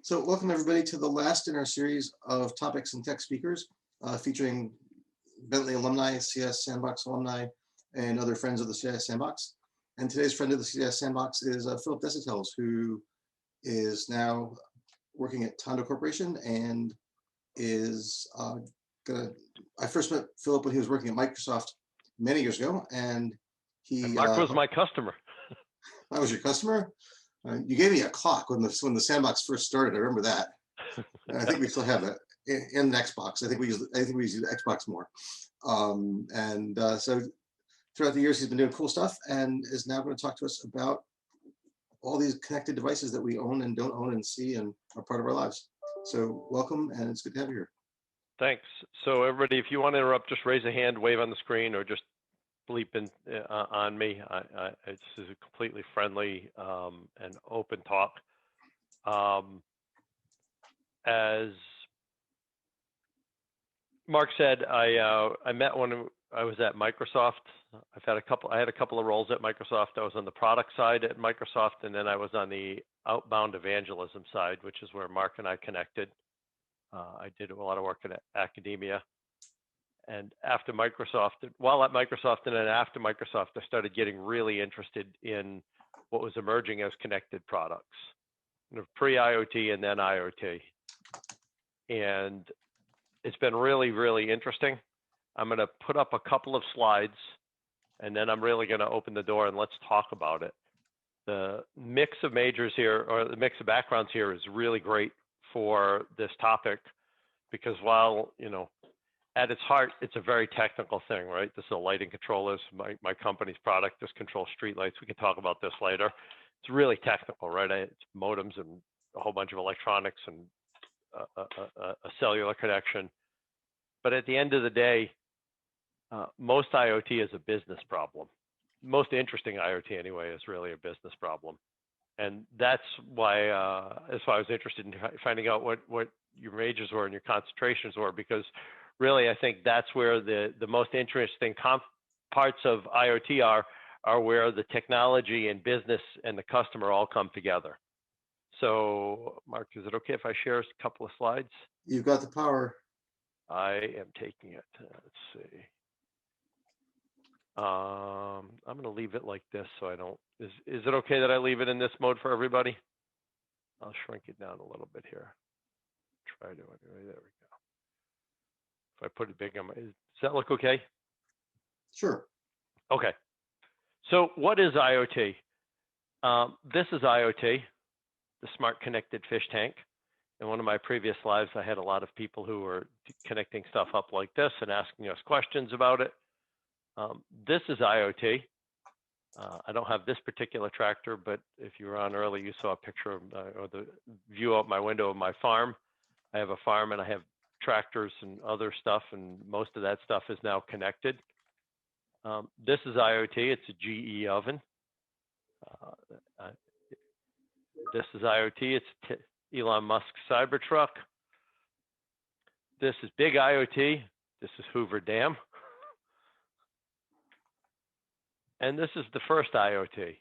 So welcome everybody to the last in our series of topics and tech speakers featuring Bentley alumni, CS Sandbox alumni, and other friends of the CS Sandbox. And today's friend of the CS Sandbox is Philip DesAutels, who is now working at Tondo Corporation and is I first met Philip when he was working at Microsoft many years ago, and Mark was my customer. I was your customer? You gave me a clock when the Sandbox first started. I remember that. And I think we still have it in the Xbox. I think we use the Xbox more. So throughout the years, he's been doing cool stuff and is now going to talk to us about all these connected devices that we own and don't own and see and are part of our lives. So welcome, and it's good to have you here. Thanks. So everybody, if you want to interrupt, just raise a hand, wave on the screen, or just bleep in on me. This is a completely friendly and open talk. As Mark said, I met when I was at Microsoft. I had a couple of roles at Microsoft. I was on the product side at Microsoft, and then I was on the outbound evangelism side, which is where Mark and I connected. I did a lot of work in academia. And after Microsoft, while at Microsoft and then after Microsoft, I started getting really interested in what was emerging as connected products, pre-IoT and then IoT. And it's been really, really interesting. I'm going to put up a couple of slides, and then I'm really going to open the door and let's talk about it. The mix of majors here, or the mix of backgrounds here, is really great for this topic because while, at its heart, it's a very technical thing, right? This is a lighting controller. My company's product. This controls streetlights. We can talk about this later. It's really technical, right? It's modems and a whole bunch of electronics and a cellular connection. But at the end of the day, most IoT is a business problem. Most interesting IoT, anyway, is really a business problem. And that's why I was interested in finding out what your majors were and your concentrations were, because really, I think that's where the most interesting parts of IoT are where the technology and business and the customer all come together. So, Mark, is it okay if I share a couple of slides? You've got the power. I am taking it. Let's see. I'm going to leave it like this so I don't. Is it okay that I leave it in this mode for everybody? I'll shrink it down a little bit here. Try to. There we go. If I put it big on my, does that look okay? Sure. Okay. So what is IoT? This is IoT, the smart connected fish tank. In one of my previous lives, I had a lot of people who were connecting stuff up like this and asking us questions about it. This is IoT. I don't have this particular tractor, but if you were on early, you saw a picture of or the view out my window of my farm. I have a farm and I have tractors and other stuff, and most of that stuff is now connected. This is IoT. It's a GE oven. This is IoT. It's Elon Musk's Cybertruck. This is big IoT. This is Hoover Dam. And this is the first IoT.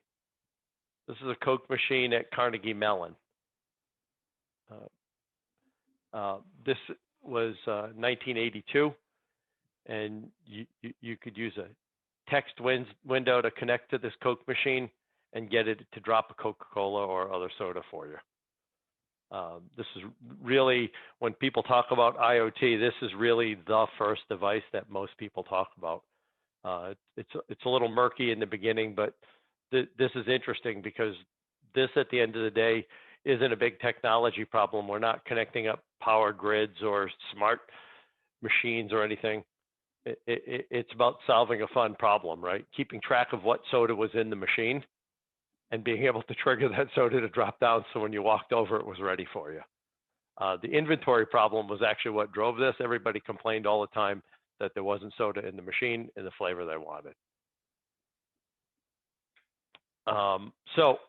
This is a Coke machine at Carnegie Mellon. This was 1982, and you could use a text window to connect to this Coke machine and get it to drop a Coca-Cola or other soda for you. This is really, when people talk about IoT, this is really the first device that most people talk about. It's a little murky in the beginning, but this is interesting because this, at the end of the day, isn't a big technology problem. We're not connecting up power grids or smart machines or anything. It's about solving a fun problem, right? Keeping track of what soda was in the machine and being able to trigger that soda to drop down so when you walked over, it was ready for you. The inventory problem was actually what drove this. Everybody complained all the time that there wasn't soda in the machine in the flavor they wanted. So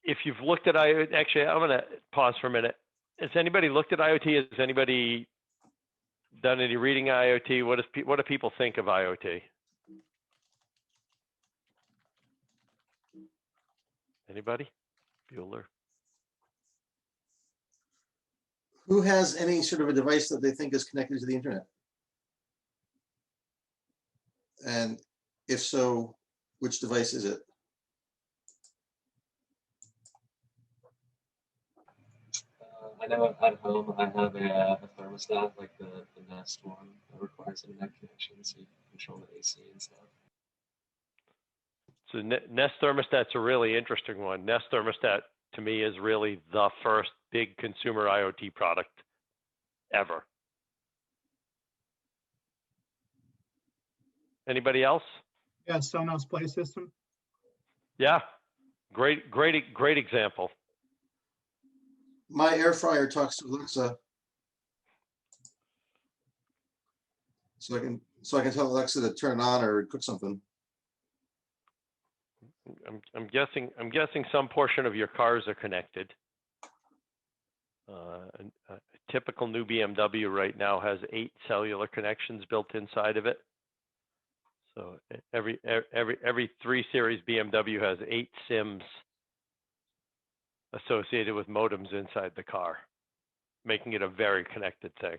if you've looked at IoT, actually, I'm going to pause for a minute. Has anybody looked at IoT? Has anybody done any reading IoT? What do people think of IoT? Anybody? Bueller. Who has any sort of a device that they think is connected to the internet? And if so, which device is it? I know at home I have a thermostat, like the Nest one, that requires internet connection so you can control the AC and stuff. So Nest Thermostat's a really interesting one. Nest Thermostat, to me, is really the first big consumer IoT product ever. Anybody else? Yeah, Sonos Play System. Yeah, great example. My air fryer talks to Alexa, so I can tell Alexa to turn it on or cook something. I'm guessing some portion of your cars are connected. A typical new BMW right now has 8 cellular connections built inside of it. So every 3 Series BMW has 8 SIMs associated with modems inside the car, making it a very connected thing.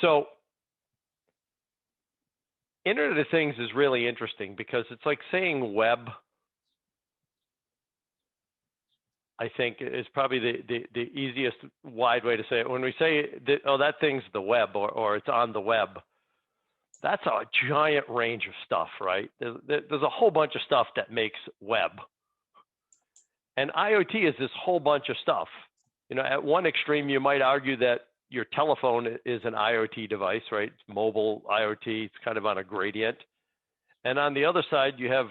So Internet of Things is really interesting because it's like saying web, I think, is probably the easiest wide way to say it. When we say, oh, that thing's the web or it's on the web, that's a giant range of stuff, right? There's a whole bunch of stuff that makes web. And IoT is this whole bunch of stuff. You know, at one extreme, you might argue that your telephone is an IoT device, right? It's mobile IoT, it's kind of on a gradient. And on the other side, you have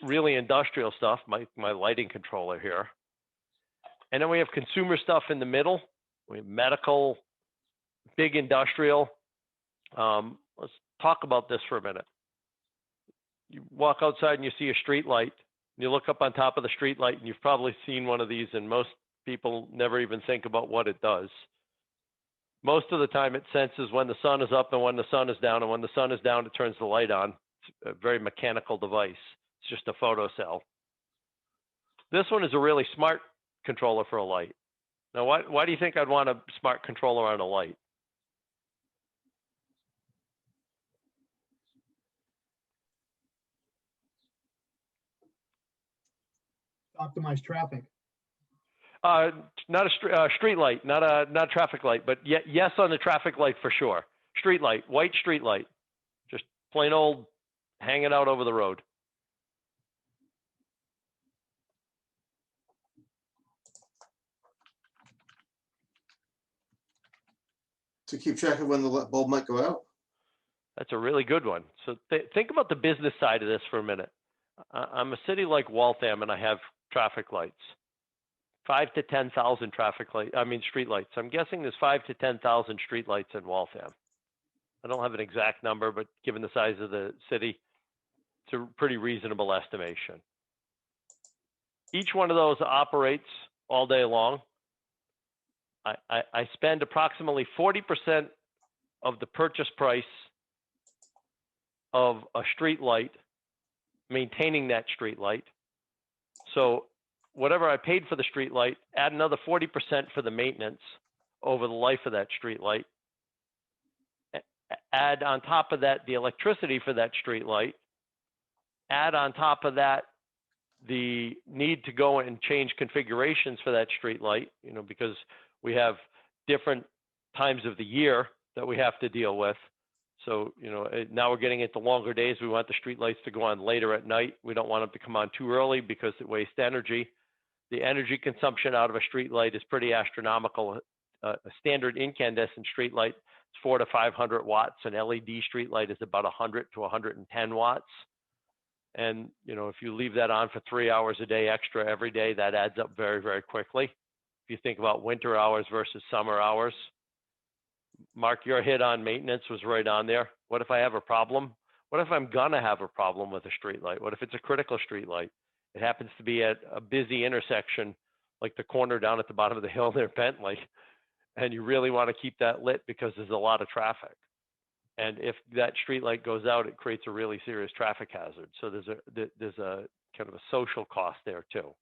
really industrial stuff, my lighting controller here. And then we have consumer stuff in the middle. We have medical, big industrial. Let's talk about this for a minute. You walk outside and you see a street light. You look up on top of the street light, and you've probably seen one of these, and most people never even think about what it does. Most of the time, it senses when the sun is up and when the sun is down, and when the sun is down, it turns the light on. It's a very mechanical device. It's just a photocell. This one is a really smart controller for a light. Now, why do you think I'd want a smart controller on a light? Optimize traffic. Not a street light, not a traffic light, but yes on the traffic light for sure. Street light, white street light, just plain old hanging out over the road. To keep track of when the bulb might go out? That's a really good one. So think about the business side of this for a minute. I'm a city like Waltham, and I have traffic lights. 5,000 to 10,000 street lights. I'm guessing there's 5,000 to 10,000 street lights in Waltham. I don't have an exact number, but given the size of the city, it's a pretty reasonable estimation. Each one of those operates all day long. I spend approximately 40% of the purchase price of a street light maintaining that street light. So whatever I paid for the street light, add another 40% for the maintenance over the life of that street light. Add on top of that the electricity for that street light. Add on top of that the need to go and change configurations for that street light, you know, because we have different times of the year that we have to deal with. So, you know, now we're getting into longer days. We want the street lights to go on later at night. We don't want them to come on too early because it wastes energy. The energy consumption out of a street light is pretty astronomical. A standard incandescent street light is 400 to 500 watts. An LED street light is about 100 to 110 watts. And, you know, if you leave that on for 3 hours a day extra every day, that adds up very, very quickly. If you think about winter hours versus summer hours, Mark, your hit on maintenance was right on there. What if I have a problem? What if I'm gonna have a problem with a street light? What if it's a critical street light? It happens to be at a busy intersection, like the corner down at the bottom of the hill near Bentley, and you really want to keep that lit because there's a lot of traffic. And if that street light goes out, it creates a really serious traffic hazard. So there's a kind of a social cost there too.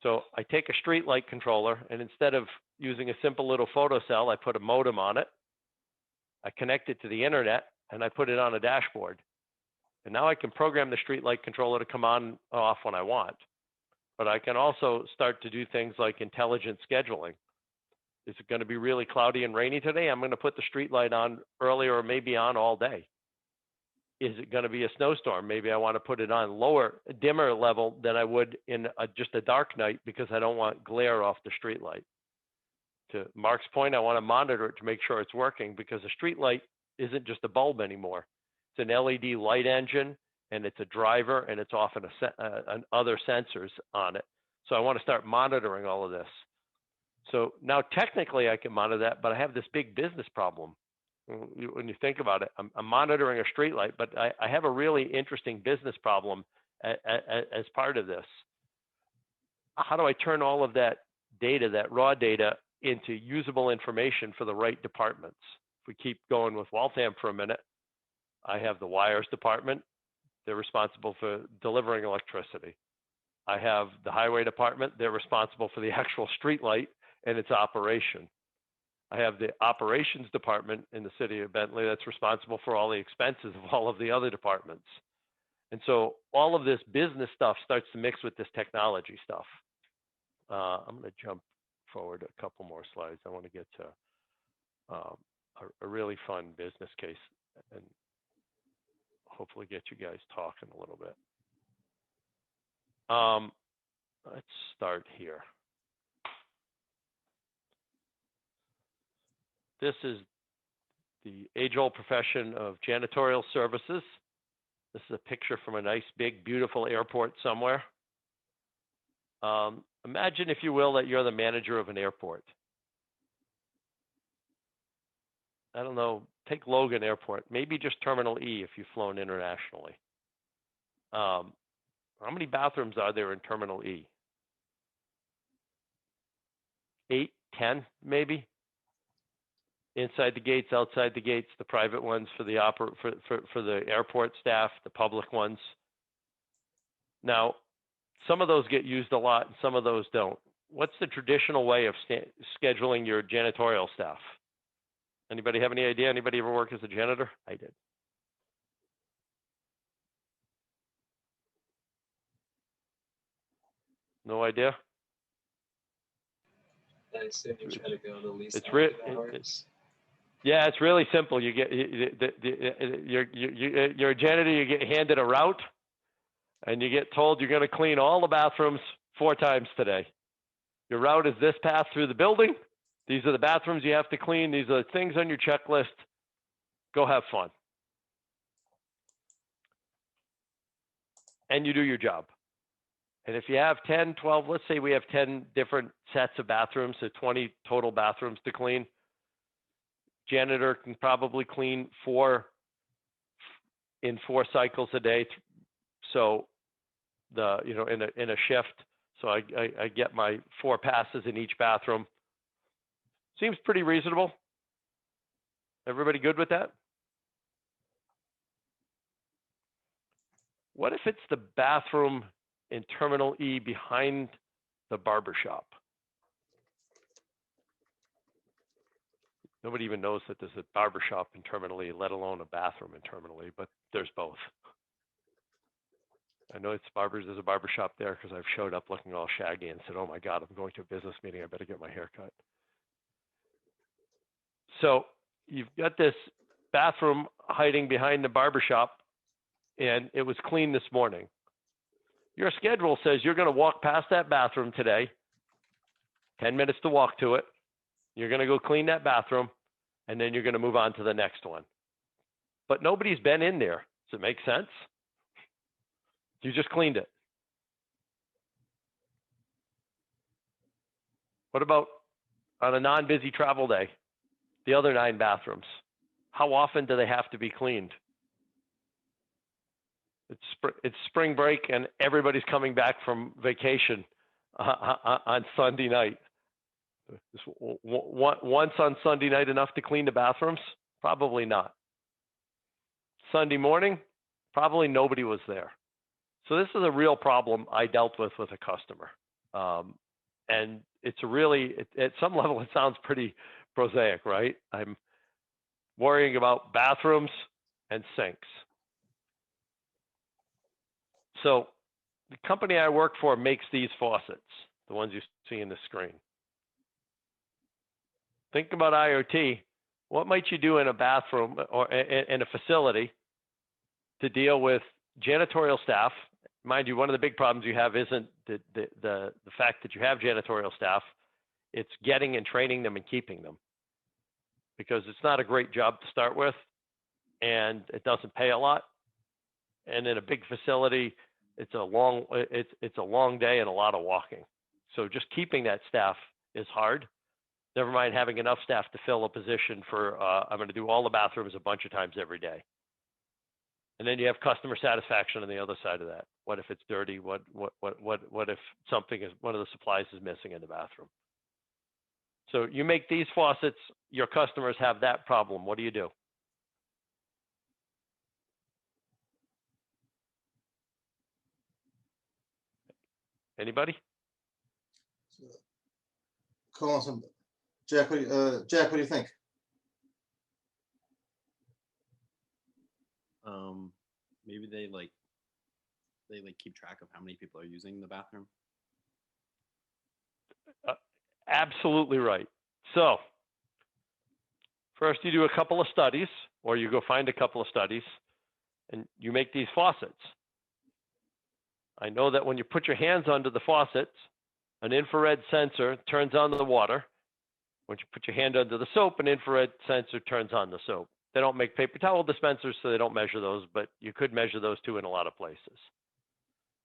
So I take a street light controller, and instead of using a simple little photocell, I put a modem on it. I connect it to the internet, and I put it on a dashboard. And now I can program the street light controller to come on and off when I want. But I can also start to do things like intelligent scheduling. Is it going to be really cloudy and rainy today? I'm going to put the street light on earlier or maybe on all day. Is it going to be a snowstorm? Maybe I want to put it on lower, dimmer level than I would in just a dark night because I don't want glare off the street light. To Mark's point, I want to monitor it to make sure it's working because a street light isn't just a bulb anymore. It's an LED light engine, and it's a driver, and it's often other sensors on it. So I want to start monitoring all of this. So now technically I can monitor that, but I have this big business problem. When you think about it, I'm monitoring a streetlight, but I have a really interesting business problem as part of this. How do I turn all of that data, that raw data, into usable information for the right departments? If we keep going with Waltham for a minute, I have the wires department. They're responsible for delivering electricity. I have the highway department. They're responsible for the actual streetlight and its operation. I have the operations department in the city of Bentley that's responsible for all the expenses of all of the other departments. And so all of this business stuff starts to mix with this technology stuff. I'm going to jump forward a couple more slides. I want to get to a really fun business case and hopefully get you guys talking a little bit. Let's start here. This is the age-old profession of janitorial services. This is a picture from a nice, big, beautiful airport somewhere. Imagine, if you will, that you're the manager of an airport. I don't know, take Logan Airport, maybe just Terminal E if you've flown internationally. How many bathrooms are there in Terminal E? 8, 10, maybe? Inside the gates, outside the gates, the private ones for the for the airport staff, the public ones. Now, some of those get used a lot and some of those don't. What's the traditional way of scheduling your janitorial staff? Anybody have any idea? Anybody ever work as a janitor? I did. No idea? I assume you try to go the least It's hours. Yeah, it's really simple. You get you're a janitor. You get handed a route, and you get told you're going to clean all the bathrooms 4 times today. Your route is this path through the building. These are the bathrooms you have to clean. These are the things on your checklist. Go have fun, and you do your job. And if you have 10, 12, let's say we have 10 different sets of bathrooms, so 20 total bathrooms to clean. Janitor can probably clean 4 in 4 cycles a day. So in a shift. So I get my 4 passes in each bathroom. Seems pretty reasonable. Everybody good with that? What if it's the bathroom in Terminal E behind the barber shop? Nobody even knows that there's a barber shop in Terminal E, let alone a bathroom in Terminal E, but there's both. I know there's a barber shop there because I've showed up looking all shaggy and said, oh my God, I'm going to a business meeting. I better get my hair cut. So you've got this bathroom hiding behind the barber shop, and it was clean this morning. Your schedule says you're going to walk past that bathroom today, 10 minutes to walk to it. You're going to go clean that bathroom, and then you're going to move on to the next one. But nobody's been in there. Does it make sense? You just cleaned it. What about on a non-busy travel day, the other 9 bathrooms? How often do they have to be cleaned? It's spring break, and everybody's coming back from vacation on Sunday night. Is once on Sunday night enough to clean the bathrooms? Probably not. Sunday morning, probably nobody was there. So this is a real problem I dealt with a customer. And it's really, at some level, it sounds pretty prosaic, right? I'm worrying about bathrooms and sinks. So the company I work for makes these faucets, the ones you see in the screen. Think about IoT. What might you do in a bathroom or in a facility to deal with janitorial staff? Mind you, one of the big problems you have isn't the fact that you have janitorial staff. It's getting and training them and keeping them, because it's not a great job to start with, and it doesn't pay a lot. And in a big facility, it's a long day and a lot of walking. So just keeping that staff is hard. Never mind having enough staff to fill a position for, I'm going to do all the bathrooms a bunch of times every day. And then you have customer satisfaction on the other side of that. What if it's dirty? What if one of the supplies is missing in the bathroom? So you make these faucets, your customers have that problem. What do you do? Anybody? Call on some, Jack, what do you think? Maybe they keep track of how many people are using the bathroom. Absolutely right. So first you do a couple of studies, or you go find a couple of studies, and you make these faucets. I know that when you put your hands under the faucets, an infrared sensor turns on the water. When you put your hand under the soap, an infrared sensor turns on the soap. They don't make paper towel dispensers, so they don't measure those, but you could measure those too in a lot of places.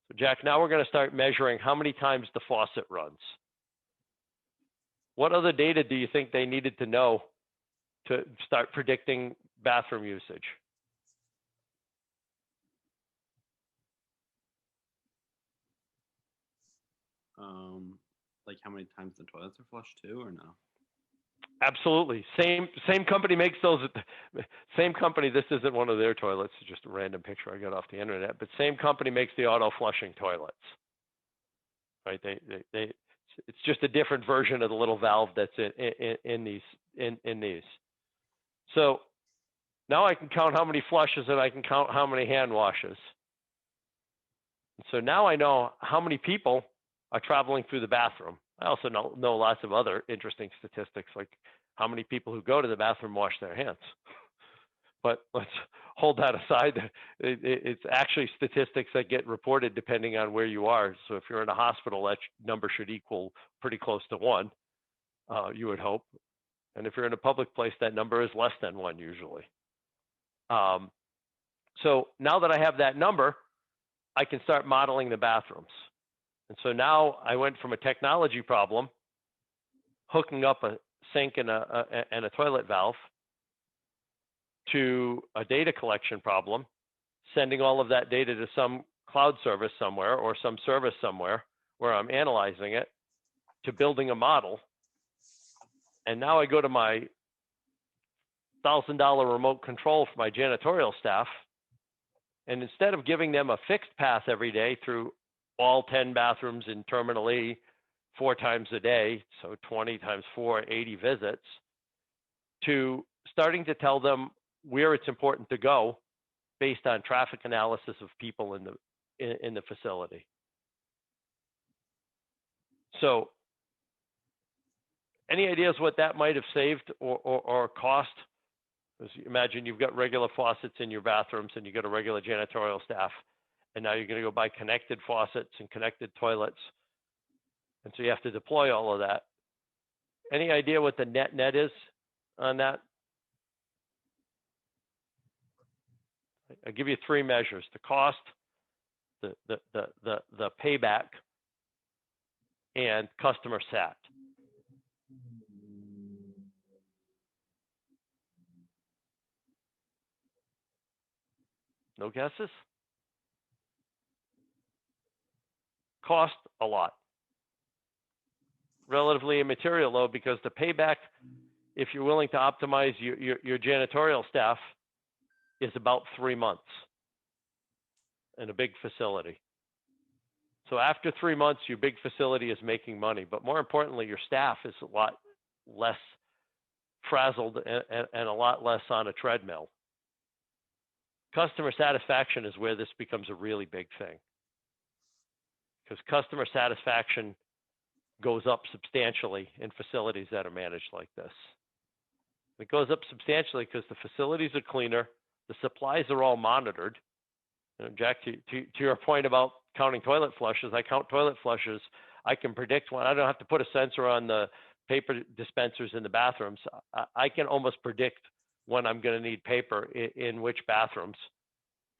So Jack, now we're going to start measuring how many times the faucet runs. What other data do you think they needed to know to start predicting bathroom usage? Like how many times the toilets are flushed too, or no? Absolutely. Same company makes those. Same company. This isn't one of their toilets. It's just a random picture I got off the internet. But same company makes the auto flushing toilets. Right? It's just a different version of the little valve that's in these. So now I can count how many flushes and I can count how many hand washes. And so now I know how many people are traveling through the bathroom. I also know lots of other interesting statistics, like how many people who go to the bathroom wash their hands. But let's hold that aside. It's actually statistics that get reported depending on where you are. So if you're in a hospital, that number should equal pretty close to 1, you would hope. And if you're in a public place, that number is less than 1 usually. So now that I have that number, I can start modeling the bathrooms. And so now I went from a technology problem, hooking up a sink and a toilet valve, to a data collection problem, sending all of that data to some cloud service somewhere or some service somewhere where I'm analyzing it, to building a model. And now I go to my $1,000 remote control for my janitorial staff. And instead of giving them a fixed path every day through all 10 bathrooms in Terminal E 4 times a day, so 20 times 4, 80 visits, to starting to tell them where it's important to go based on traffic analysis of people in the facility. So any ideas what that might have saved or cost? Because imagine you've got regular faucets in your bathrooms and you've got a regular janitorial staff, and now you're going to go buy connected faucets and connected toilets. And so you have to deploy all of that. Any idea what the net is on that? I'll give you 3 measures: the cost, the payback, and customer sat. No guesses? Cost a lot. Relatively immaterial though, because the payback, if you're willing to optimize your janitorial staff, is about 3 months in a big facility. So after 3 months, your big facility is making money, but more importantly, your staff is a lot less frazzled and a lot less on a treadmill. Customer satisfaction is where this becomes a really big thing, because customer satisfaction goes up substantially in facilities that are managed like this. It goes up substantially because the facilities are cleaner, the supplies are all monitored. Jack, to your point about counting toilet flushes, I count toilet flushes. I can predict when. I don't have to put a sensor on the paper dispensers in the bathrooms. I can almost predict when I'm going to need paper in which bathrooms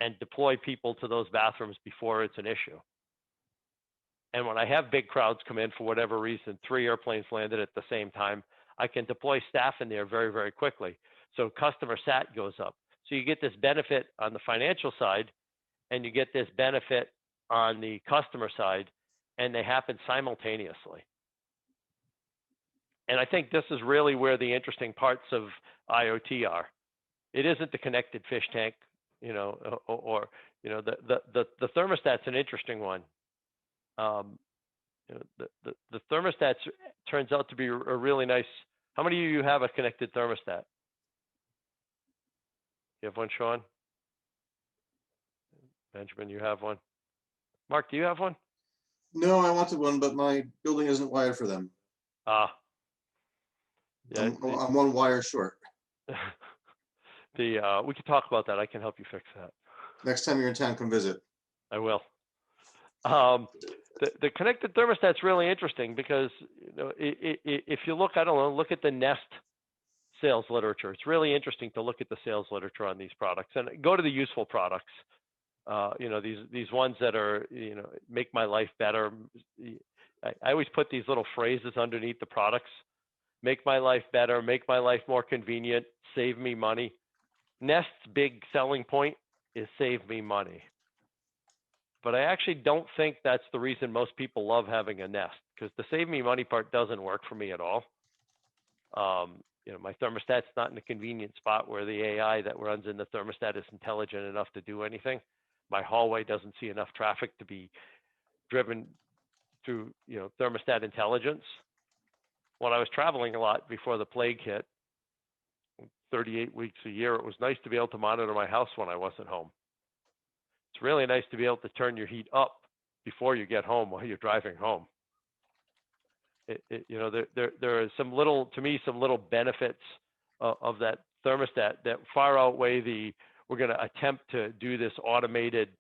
and deploy people to those bathrooms before it's an issue. And when I have big crowds come in for whatever reason, 3 airplanes landed at the same time, I can deploy staff in there very, very quickly. So customer sat goes up. So you get this benefit on the financial side, and you get this benefit on the customer side, and they happen simultaneously. And I think this is really where the interesting parts of IoT are. It isn't the connected fish tank, or the thermostat's an interesting one. The thermostat turns out to be a really nice. How many of you have a connected thermostat? You have one, Sean? Benjamin, you have one? Mark, do you have one? No, I wanted one, but my building isn't wired for them. Yeah, I'm one wire short. we can talk about that. I can help you fix that. Next time you're in town, come visit. I will. The connected thermostat's really interesting because if you look, I don't know, look at the Nest sales literature. It's really interesting to look at the sales literature on these products and go to the useful products. These ones that are, make my life better. I always put these little phrases underneath the products. Make my life better, make my life more convenient, save me money. Nest's big selling point is save me money. But I actually don't think that's the reason most people love having a Nest, because the save me money part doesn't work for me at all. My thermostat's not in a convenient spot where the AI that runs in the thermostat is intelligent enough to do anything. My hallway doesn't see enough traffic to be driven through, thermostat intelligence. When I was traveling a lot before the plague hit, 38 weeks a year, it was nice to be able to monitor my house when I wasn't home. It's really nice to be able to turn your heat up before you get home while you're driving home. There is some little benefits of that thermostat that far outweigh we're going to attempt to do this automated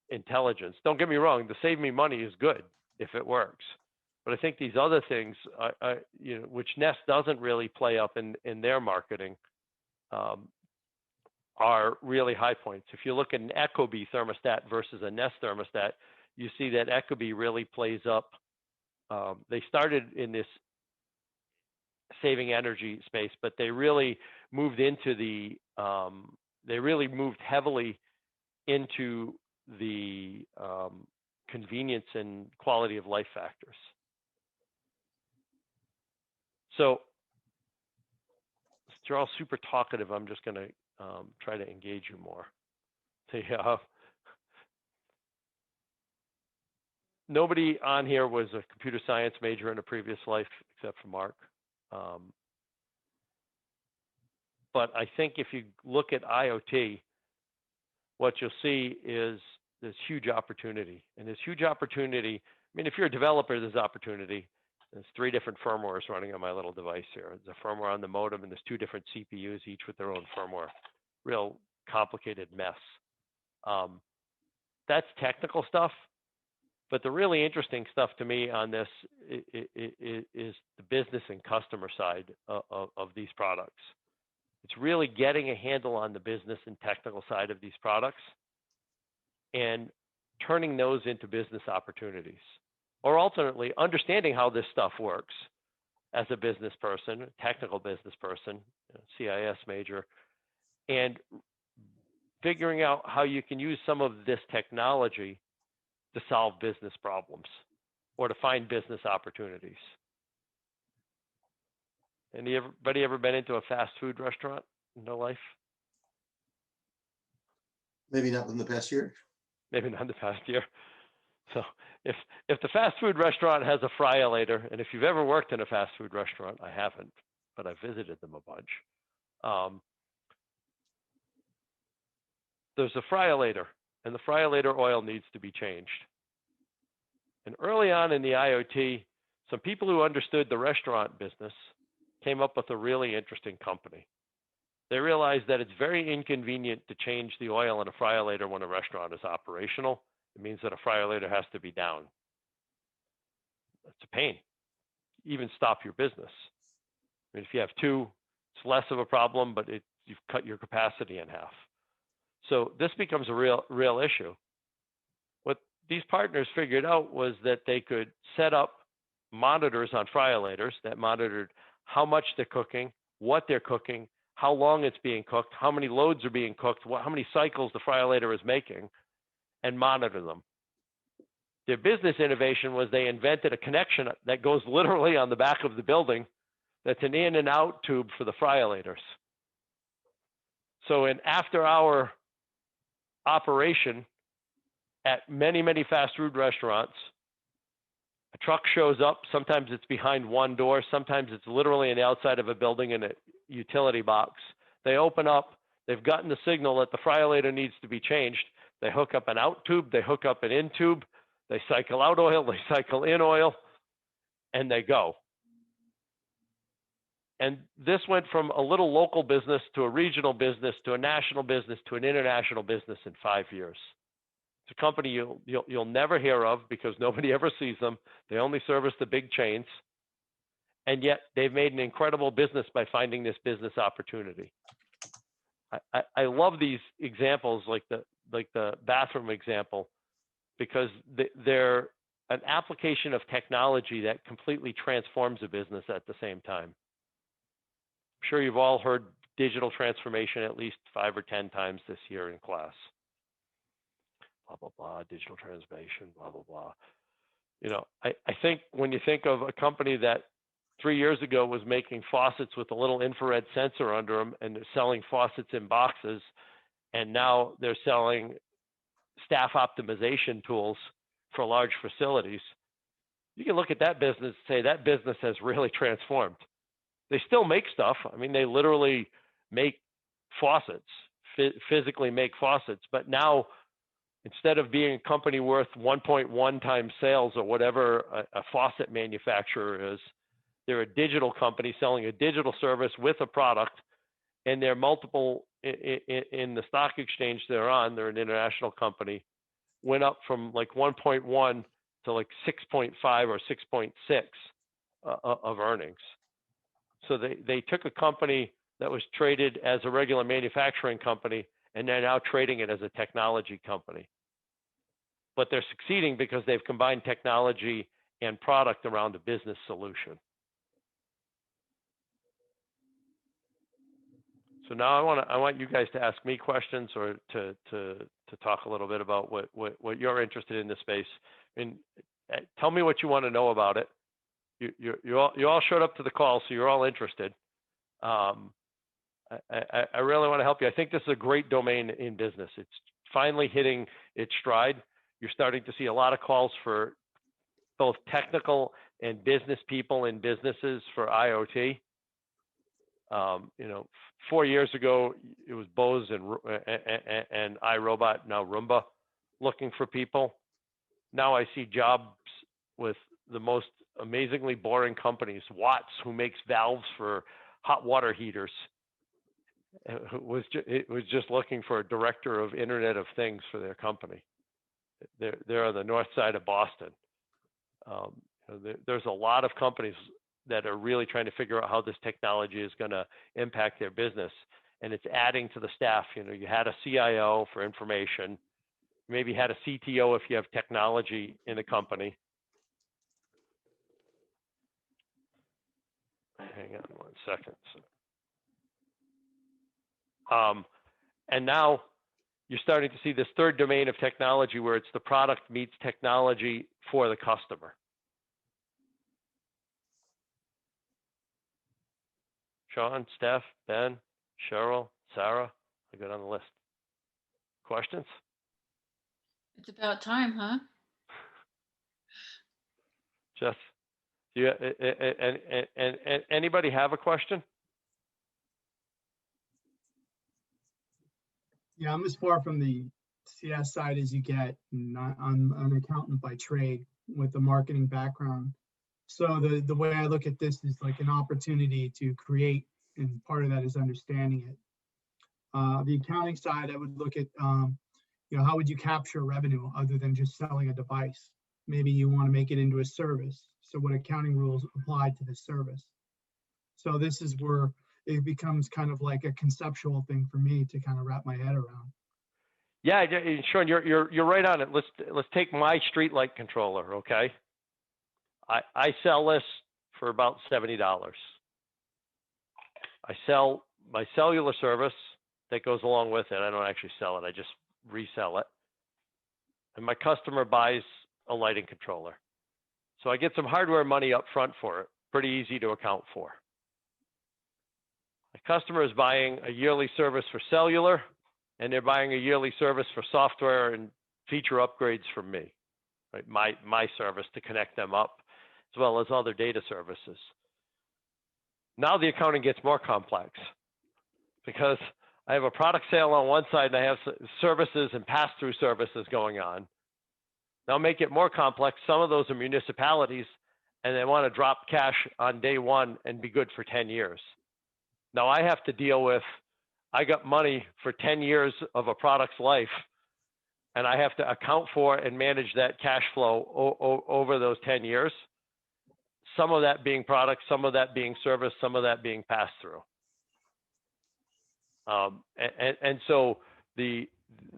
intelligence. Don't get me wrong, the save me money is good if it works. But I think these other things, which Nest doesn't really play up in their marketing, are really high points. If you look at an Ecobee thermostat versus a Nest thermostat, you see that Ecobee really plays up. They started in this saving energy space, but they really moved into they really moved heavily into the convenience and quality of life factors. So since you're all super talkative, I'm just going to try to engage you more. Nobody on here was a computer science major in a previous life except for Mark. But I think if you look at IoT, what you'll see is this huge opportunity. And this huge opportunity, if you're a developer, there's opportunity. There's 3 different firmwares running on my little device here. There's a firmware on the modem, and there's 2 different CPUs, each with their own firmware. Real complicated mess. That's technical stuff. But the really interesting stuff to me on this is the business and customer side of these products. It's really getting a handle on the business and technical side of these products and turning those into business opportunities. Or alternately, understanding how this stuff works as a business person, a technical business person, CIS major, and figuring out how you can use some of this technology to solve business problems or to find business opportunities. Anybody ever been into a fast food restaurant in their life? Maybe not in the past year. Maybe not in the past year. So if the fast food restaurant has a fryolator, and if you've ever worked in a fast food restaurant, I haven't, but I've visited them a bunch. There's a fryolator, and the fryolator oil needs to be changed. And early on in the IoT, some people who understood the restaurant business came up with a really interesting company. They realized that it's very inconvenient to change the oil in a fryolator when a restaurant is operational. It means that a fryolator has to be down. It's a pain. Even stop your business. I mean, if you have two, it's less of a problem, but you've cut your capacity in half. So this becomes a real issue. What these partners figured out was that they could set up monitors on fryolators that monitored how much they're cooking, what they're cooking, how long it's being cooked, how many loads are being cooked, how many cycles the fryolator is making, and monitor them. Their business innovation was they invented a connection that goes literally on the back of the building that's an in and out tube for the fryolators. So in after-hour operation at many, many fast food restaurants, a truck shows up. Sometimes it's behind one door. Sometimes it's literally on the outside of a building in a utility box. They open up. They've gotten the signal that the fryolator needs to be changed. They hook up an out tube. They hook up an in tube. They cycle out oil. They cycle in oil, and they go. And this went from a little local business to a regional business to a national business to an international business in 5 years. It's a company you'll never hear of because nobody ever sees them. They only service the big chains. And yet they've made an incredible business by finding this business opportunity. I love these examples like the bathroom example because they're an application of technology that completely transforms a business at the same time. I'm sure you've all heard digital transformation at least 5 or 10 times this year in class. Blah, blah, blah, digital transformation, blah, blah, blah. You know, I think when you think of a company that 3 years ago was making faucets with a little infrared sensor under them and they're selling faucets in boxes, and now they're selling staff optimization tools for large facilities, you can look at that business and say that business has really transformed. They still make stuff. I mean, they literally make faucets, physically make faucets, but now instead of being a company worth 1.1 times sales or whatever a faucet manufacturer is, they're a digital company selling a digital service with a product, and they're multiple in the stock exchange they're on. They're an international company, went up from like 1.1 to like 6.5 or 6.6 of earnings. So they took a company that was traded as a regular manufacturing company, and they're now trading it as a technology company. But they're succeeding because they've combined technology and product around a business solution. So now I want you guys to ask me questions or to talk a little bit about what you're interested in this space. And tell me what you want to know about it. You all showed up to the call, so you're all interested. I really want to help you. I think this is a great domain in business. It's finally hitting its stride. You're starting to see a lot of calls for both technical and business people in businesses for IoT. 4 years ago, it was Bose and iRobot, now Roomba, looking for people. Now I see jobs with the most amazingly boring companies. Watts, who makes valves for hot water heaters, it was just looking for a director of Internet of Things for their company. They're on the north side of Boston. There's a lot of companies that are really trying to figure out how this technology is going to impact their business, and it's adding to the staff. You had a CIO for information, maybe had a CTO if you have technology in a company. Hang on 1 second. And now you're starting to see this third domain of technology where it's the product meets technology for the customer. Sean, Steph, Ben, Cheryl, Sarah, I got on the list. Questions? It's about time, huh? Jess, do you, and anybody have a question? Yeah, I'm as far from the CS side as you get. I'm an accountant by trade with a marketing background. So the way I look at this is like an opportunity to create, and part of that is understanding it. The accounting side, I would look at, how would you capture revenue other than just selling a device? Maybe you want to make it into a service. So what accounting rules apply to the service? So this is where it becomes kind of like a conceptual thing for me to kind of wrap my head around. Yeah, Sean, you're right on it. Let's take my streetlight controller, okay? I sell this for about $70. I sell my cellular service that goes along with it. I don't actually sell it, I just resell it. And my customer buys a lighting controller. So I get some hardware money up front for it, pretty easy to account for. My customer is buying a yearly service for cellular, and they're buying a yearly service for software and feature upgrades from me, right? My service to connect them up, as well as other data services. Now the accounting gets more complex because I have a product sale on one side and I have services and pass-through services going on. Now make it more complex. Some of those are municipalities and they want to drop cash on day one and be good for 10 years. Now I have to deal with, I got money for 10 years of a product's life, and I have to account for and manage that cash flow over those 10 years. Some of that being product, some of that being service, some of that being passed through. And so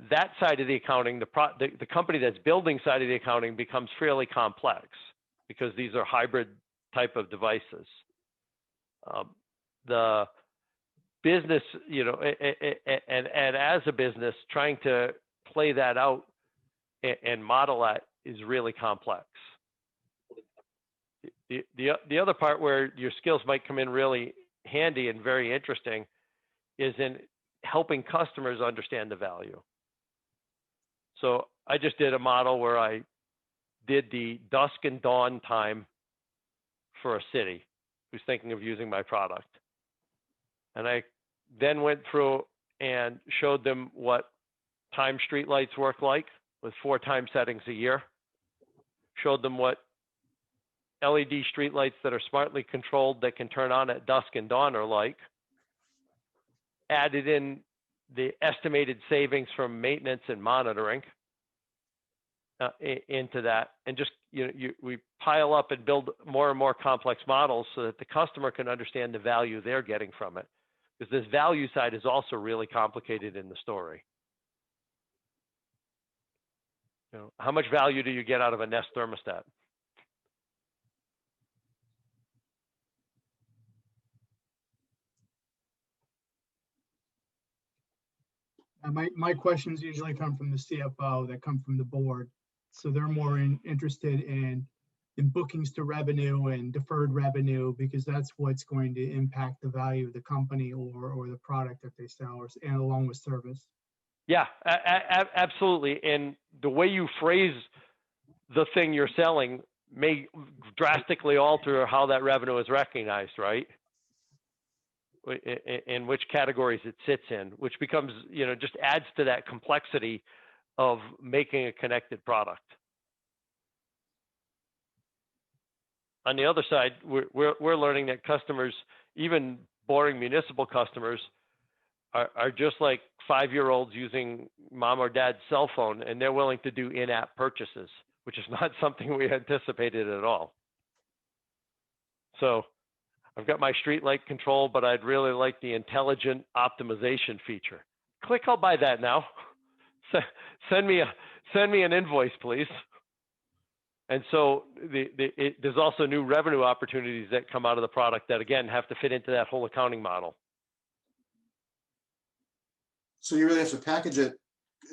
that side of the accounting, the company that's building side of the accounting becomes fairly complex because these are hybrid type of devices. The business, and as a business, trying to play that out and model that is really complex. The other part where your skills might come in really handy and very interesting is in helping customers understand the value. So I just did a model where I did the dusk and dawn time for a city who's thinking of using my product. And I then went through and showed them what time streetlights work like with 4 time settings a year. Showed them what LED streetlights that are smartly controlled that can turn on at dusk and dawn are like. Added in the estimated savings from maintenance and monitoring into that, and just we pile up and build more and more complex models so that the customer can understand the value they're getting from it. Because this value side is also really complicated in the story. How much value do you get out of a Nest thermostat? My questions usually come from the CFO that come from the board. So they're more interested in bookings to revenue and deferred revenue, because that's what's going to impact the value of the company or the product that they sell, and along with service. Yeah, absolutely. And the way you phrase the thing you're selling may drastically alter how that revenue is recognized, right? In which categories it sits in, which becomes, just adds to that complexity of making a connected product. On the other side, we're learning that customers, even boring municipal customers, are just like 5-year-olds using mom or dad's cell phone, and they're willing to do in-app purchases, which is not something we anticipated at all. So I've got my streetlight control, but I'd really like the intelligent optimization feature. Click, I'll buy that now. Send me an invoice, please. And so there's also new revenue opportunities that come out of the product that, again, have to fit into that whole accounting model. So you really have to package it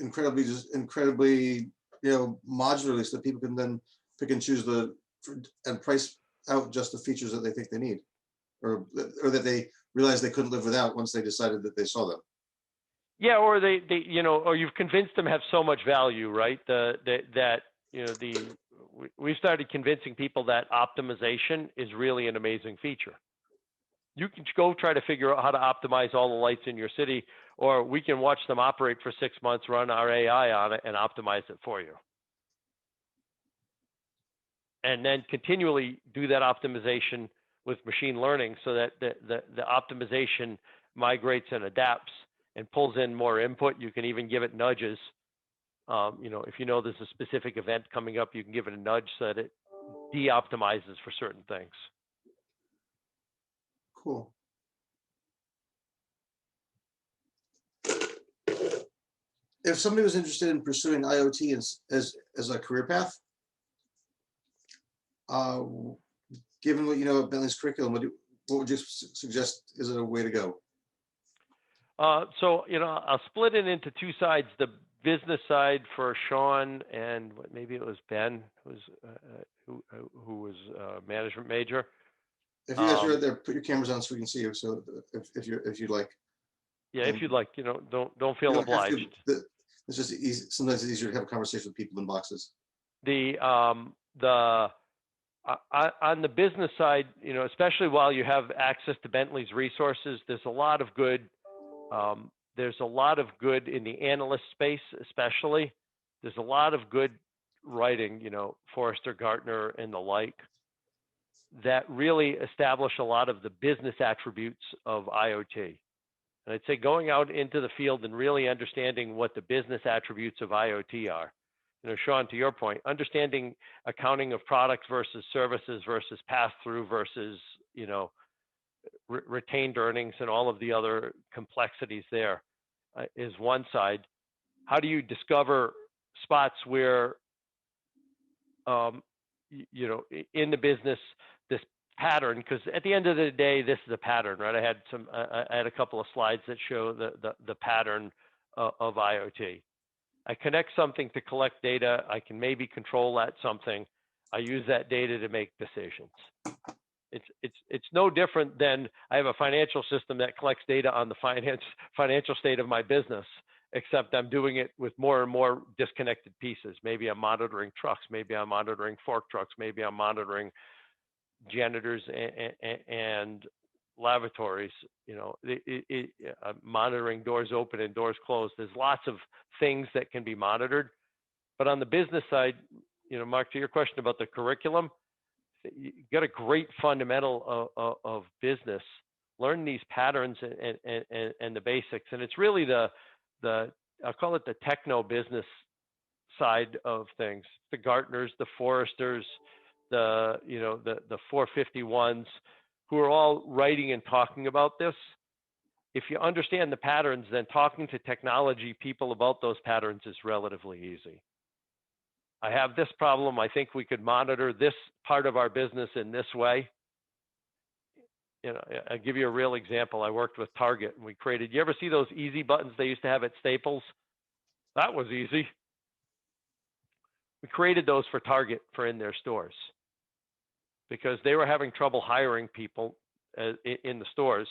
incredibly modularly, so that people can then pick and choose and price out just the features that they think they need, or that they realized they couldn't live without once they decided that they saw them. Yeah, or or you've convinced them have so much value, right? we started convincing people that optimization is really an amazing feature. You can go try to figure out how to optimize all the lights in your city, or we can watch them operate for 6 months, run our AI on it, and optimize it for you. And then continually do that optimization with machine learning so that the optimization migrates and adapts and pulls in more input. You can even give it nudges. If you know there's a specific event coming up, you can give it a nudge so that it de-optimizes for certain things. Cool. If somebody was interested in pursuing IoT as a career path, given what you know of Bentley's curriculum, what would you suggest is a way to go? So I'll split it into two sides. The business side for Sean and maybe it was Ben, who was a management major. If you guys are there, put your cameras on so we can see you. So if you'd like. Yeah, if you'd like, don't feel obliged. It's just easy. Sometimes it's easier to have a conversation with people in boxes. On the business side, especially while you have access to Bentley's resources, there's a lot of good. There's a lot of good in the analyst space, especially. There's a lot of good writing, Forrester, Gartner, and the like, that really establish a lot of the business attributes of IoT. And I'd say going out into the field and really understanding what the business attributes of IoT are. Sean, to your point, understanding accounting of products versus services versus pass-through versus, retained earnings and all of the other complexities there is one side. How do you discover spots where, in the business, this pattern, because at the end of the day, this is a pattern, right? I had a couple of slides that show the pattern of IoT. I connect something to collect data. I can maybe control that something. I use that data to make decisions. It's no different than I have a financial system that collects data on the financial state of my business, except I'm doing it with more and more disconnected pieces. Maybe I'm monitoring trucks. Maybe I'm monitoring fork trucks. Maybe I'm monitoring janitors and lavatories, monitoring doors open and doors closed. There's lots of things that can be monitored. But on the business side, Mark, to your question about the curriculum, you got a great fundamental of business. Learn these patterns and the basics. And it's really I'll call it the techno business side of things. The Gartners, the Forresters, the 451s, who are all writing and talking about this. If you understand the patterns, then talking to technology people about those patterns is relatively easy. I have this problem. I think we could monitor this part of our business in this way. I'll give you a real example. I worked with Target and we created, you ever see those easy buttons they used to have at Staples? That was easy. We created those for Target for in their stores because they were having trouble hiring people in the stores.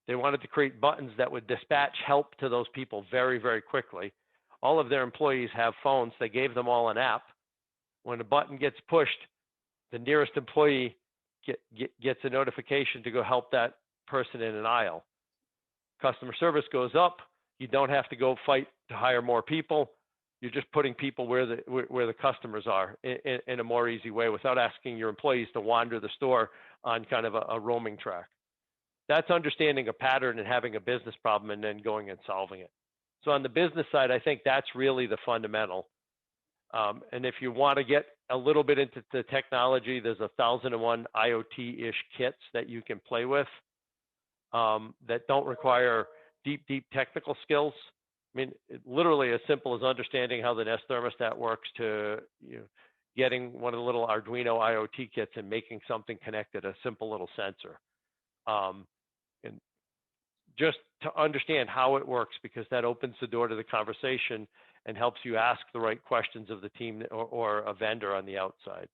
They wanted to create buttons that would dispatch help to those people very, very quickly. All of their employees have phones. They gave them all an app. When a button gets pushed, the nearest employee gets a notification to go help that person in an aisle. Customer service goes up. You don't have to go fight to hire more people. You're just putting people where the customers are in a more easy way without asking your employees to wander the store on kind of a roaming track. That's understanding a pattern and having a business problem and then going and solving it. So on the business side, I think that's really the fundamental. And if you want to get a little bit into the technology, there's 1,001 IoT-ish kits that you can play with that don't require deep technical skills. I mean, literally as simple as understanding how the Nest thermostat works to getting one of the little Arduino IoT kits and making something connected, a simple little sensor. And just to understand how it works, because that opens the door to the conversation and helps you ask the right questions of the team or a vendor on the outside.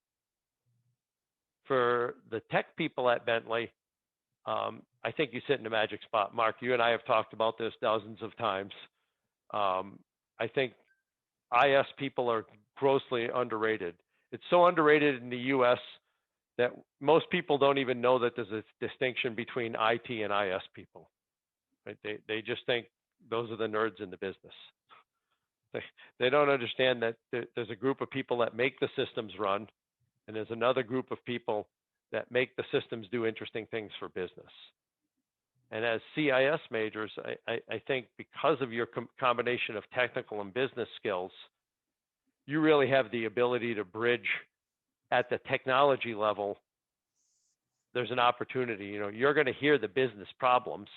For the tech people at Bentley, I think you sit in a magic spot. Mark, you and I have talked about this dozens of times. I think IS people are grossly underrated. It's so underrated in the US that most people don't even know that there's a distinction between IT and IS people. Right? They just think those are the nerds in the business. They don't understand that there's a group of people that make the systems run, and there's another group of people that make the systems do interesting things for business. And as CIS majors, I think because of your combination of technical and business skills, you really have the ability to bridge at the technology level. There's an opportunity, you're going to hear the business problems,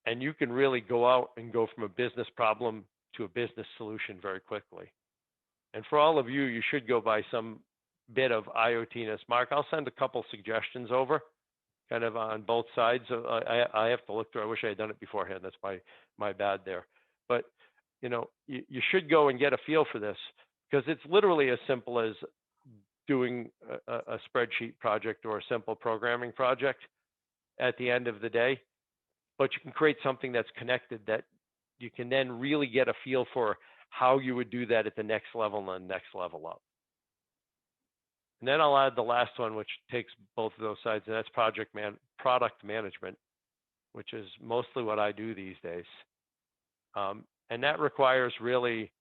and you can really go out and go from a business problem to a business solution very quickly. And for all of you, you should go by some bit of IoT-ness. Mark, I'll send a couple suggestions over, kind of on both sides. I have to look through. I wish I had done it beforehand. That's my bad there. But you should go and get a feel for this, because it's literally as simple as doing a spreadsheet project or a simple programming project at the end of the day. But you can create something that's connected that you can then really get a feel for how you would do that at the next level and the next level up. And then I'll add the last one, which takes both of those sides, and that's product management, which is mostly what I do these days. And that requires really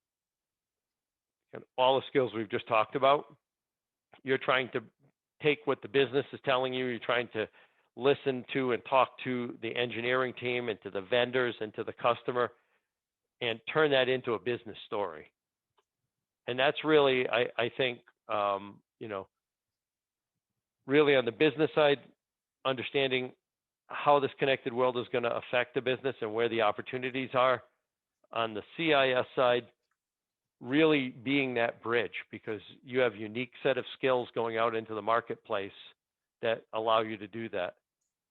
all the skills we've just talked about. You're trying to take what the business is telling you. You're trying to listen to and talk to the engineering team and to the vendors and to the customer and turn that into a business story. And that's really, I think, really on the business side, understanding how this connected world is going to affect the business and where the opportunities are. On the CIS side, really being that bridge, because you have unique set of skills going out into the marketplace that allow you to do that.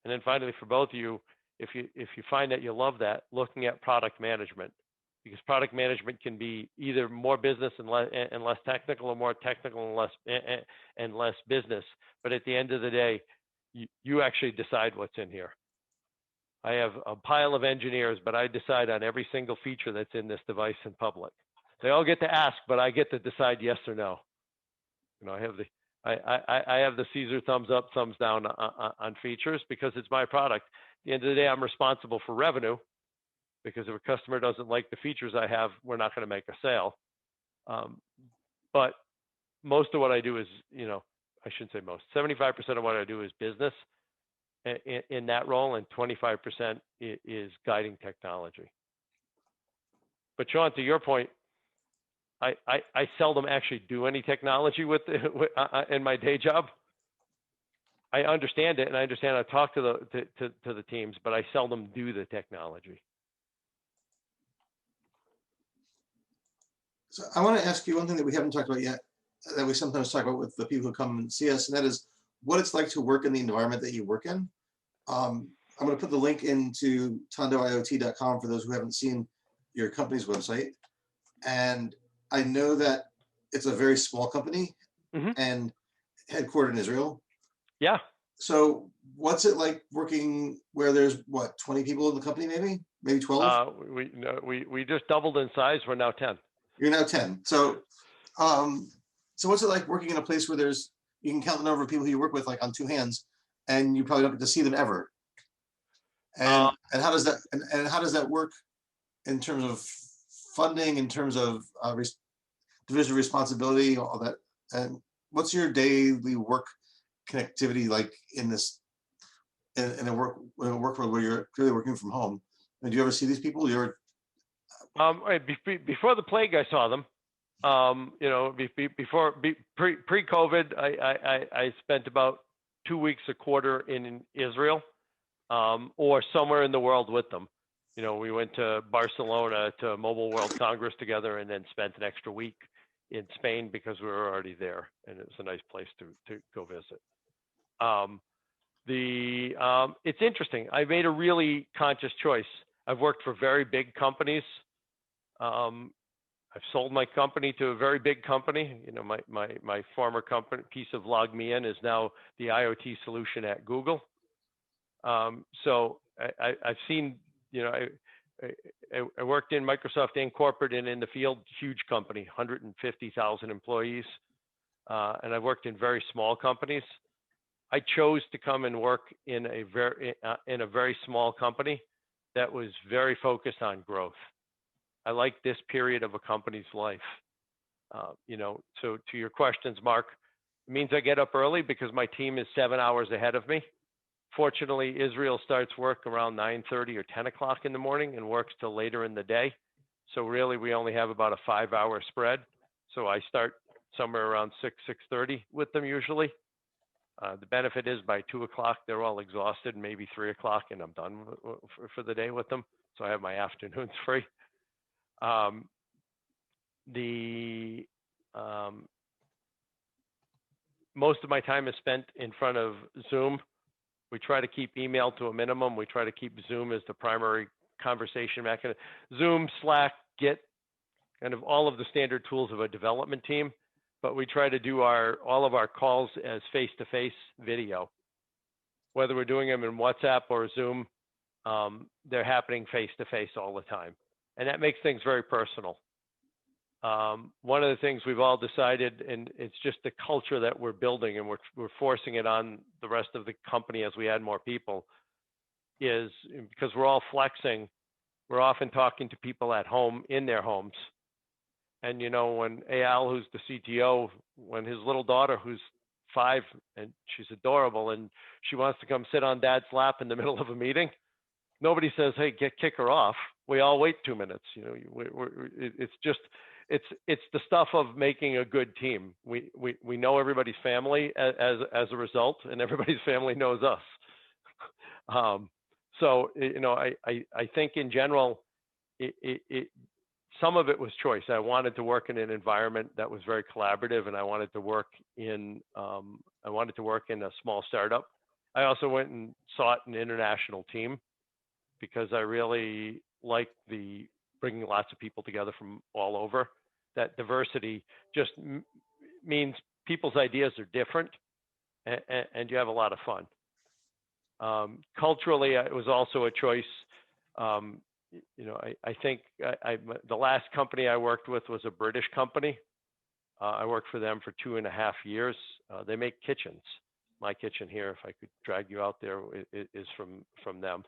And then finally, for both of you, if you find that you love that, looking at product management, because product management can be either more business and less technical, or more technical and less business. But at the end of the day, you actually decide what's in here. I have a pile of engineers, but I decide on every single feature that's in this device in public. They all get to ask, but I get to decide yes or no. I have the Caesar thumbs up, thumbs down on features, because it's my product. At the end of the day, I'm responsible for revenue, because if a customer doesn't like the features I have, we're not going to make a sale. But most of what I do is, I shouldn't say most, 75% of what I do is business in that role, and 25% is guiding technology. But Sean, to your point, I seldom actually do any technology in my day job. I understand it, and I understand I talk to the teams, but I seldom do the technology. So I want to ask you one thing that we haven't talked about yet, that we sometimes talk about with the people who come and see us, and that is what it's like to work in the environment that you work in. I'm going to put the link into tondoiot.com for those who haven't seen your company's website. And I know that it's a very small company and headquartered in Israel. Yeah. So what's it like working where there's, 20 people in the company, maybe 12? We just doubled in size. We're now 10. You're now 10. So what's it like working in a place where you can count the number of people who you work with like on two hands, and you probably don't get to see them ever? And how does that work in terms of funding, in terms of division of responsibility, all that? And what's your daily work connectivity like in a work world where you're clearly working from home? And do you ever see these people? Before the plague, I saw them. Pre-COVID, I spent about 2 weeks a quarter in Israel, or somewhere in the world with them. We went to Barcelona to Mobile World Congress together, and then spent an extra week in Spain because we were already there, and it was a nice place to go visit. It's interesting. I made a really conscious choice. I've worked for very big companies. I've sold my company to a very big company. My former company, piece of Log Me In, is now the IoT solution at Google. So I've seen, I worked in Microsoft and corporate and in the field, huge company, 150,000 employees. and I've worked in very small companies. I chose to come and work in a very small company that was very focused on growth. I like this period of a company's life. So to your questions, Mark, it means I get up early because my team is 7 hours ahead of me. Fortunately, Israel starts work around 9:30 or 10 o'clock in the morning and works till later in the day. So really, we only have about a 5-hour spread. So I start somewhere around 6:30 with them usually. The benefit is by 2 o'clock, they're all exhausted, maybe 3 o'clock, and I'm done for the day with them. So I have my afternoons free. Most of my time is spent in front of Zoom. We try to keep email to a minimum. We try to keep Zoom as the primary conversation mechanism. Zoom, Slack, Git, kind of all of the standard tools of a development team. But we try to do all of our calls as face-to-face video. Whether we're doing them in WhatsApp or Zoom, they're happening face-to-face all the time. And that makes things very personal. One of the things we've all decided, and it's just the culture that we're building, and we're forcing it on the rest of the company as we add more people, is because we're all flexing, we're often talking to people at home in their homes. And when Eyal, who's the CTO, when his little daughter, who's 5, and she's adorable, and she wants to come sit on Dad's lap in the middle of a meeting, nobody says, "Hey, kick her off." We all wait 2 minutes. It's the stuff of making a good team. We know everybody's family as a result, and everybody's family knows us. So I think in general, some of it was choice. I wanted to work in an environment that was very collaborative, and I wanted to work in a small startup. I also went and sought an international team because I really like the bringing lots of people together from all over. That diversity just means people's ideas are different, and you have a lot of fun. Culturally, it was also a choice. I think the last company I worked with was a British company. I worked for them for 2.5 years. They make kitchens. My kitchen here, if I could drag you out there, is from them.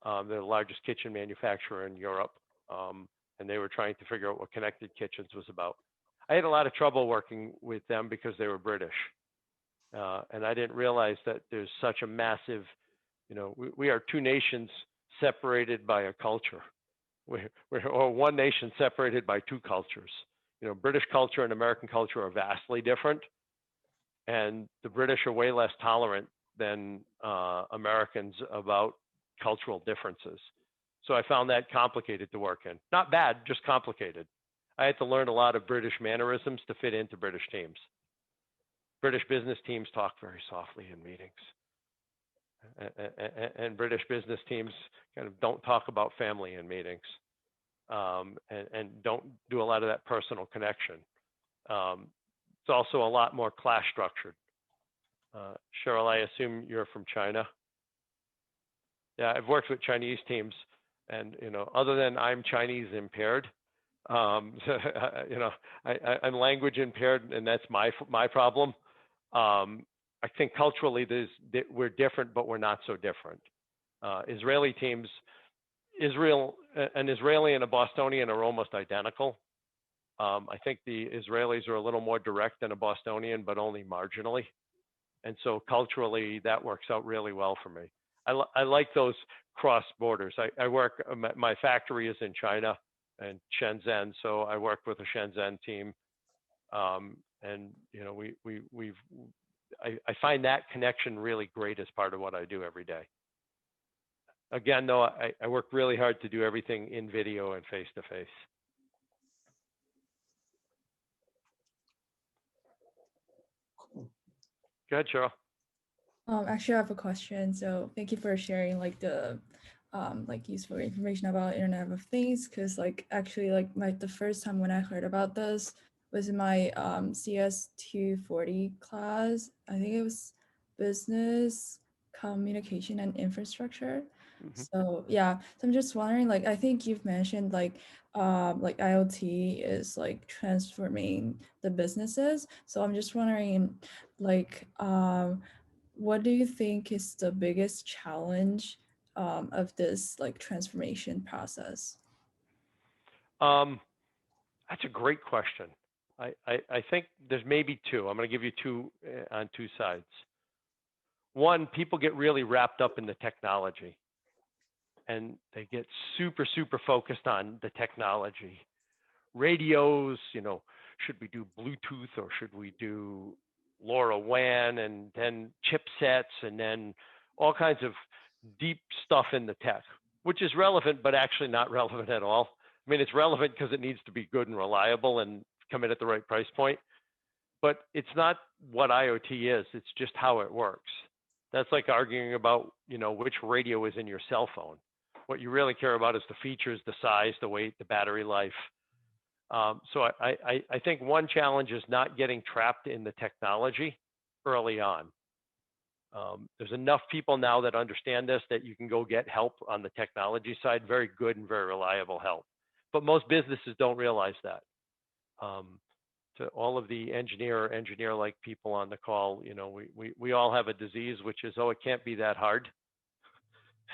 They're the largest kitchen manufacturer in Europe, and they were trying to figure out what connected kitchens was about. I had a lot of trouble working with them because they were British, and I didn't realize that there's such a massive, we are 2 nations separated by a culture. We're one nation separated by 2 cultures. British culture and American culture are vastly different, and the British are way less tolerant than Americans about cultural differences. So I found that complicated to work in. Not bad, just complicated. I had to learn a lot of British mannerisms to fit into British teams. British business teams talk very softly in meetings. And British business teams kind of don't talk about family in meetings, and don't do a lot of that personal connection. It's also a lot more class structured. Cheryl, I assume you're from China. Yeah, I've worked with Chinese teams, and other than I'm Chinese impaired, I'm language impaired, and that's my problem. I think culturally we're different, but we're not so different. Israeli teams, an Israeli and a Bostonian are almost identical. I think the Israelis are a little more direct than a Bostonian, but only marginally. And so culturally, that works out really well for me. I like those cross borders. I work, my factory is in China and Shenzhen, so I work with a Shenzhen team. And I find that connection really great as part of what I do every day. Again, though, I work really hard to do everything in video and face-to-face. Cool. Go ahead, Cheryl. Actually, I have a question. So thank you for sharing the useful information about Internet of Things. Because actually the first time when I heard about this was in my CS 240 class. I think it was business communication and infrastructure. So yeah, so I'm just wondering, like, I think you've mentioned like IoT is like transforming the businesses. So I'm just wondering, like, what do you think is the biggest challenge of this like transformation process? That's a great question. I think there's maybe two. I'm going to give you two on two sides. One, people get really wrapped up in the technology and they get super, super focused on the technology. Radios, should we do Bluetooth or should we do LoRaWAN and then chipsets and then all kinds of deep stuff in the tech, which is relevant, but actually not relevant at all. I mean, it's relevant because it needs to be good and reliable and come in at the right price point, but it's not what IoT is. It's just how it works. That's like arguing about, which radio is in your cell phone. What you really care about is the features, the size, the weight, the battery life. So I think one challenge is not getting trapped in the technology early on. There's enough people now that understand this that you can go get help on the technology side, very good and very reliable help. But most businesses don't realize that. To all of the engineer-like people on the call, we all have a disease, which is, oh, it can't be that hard.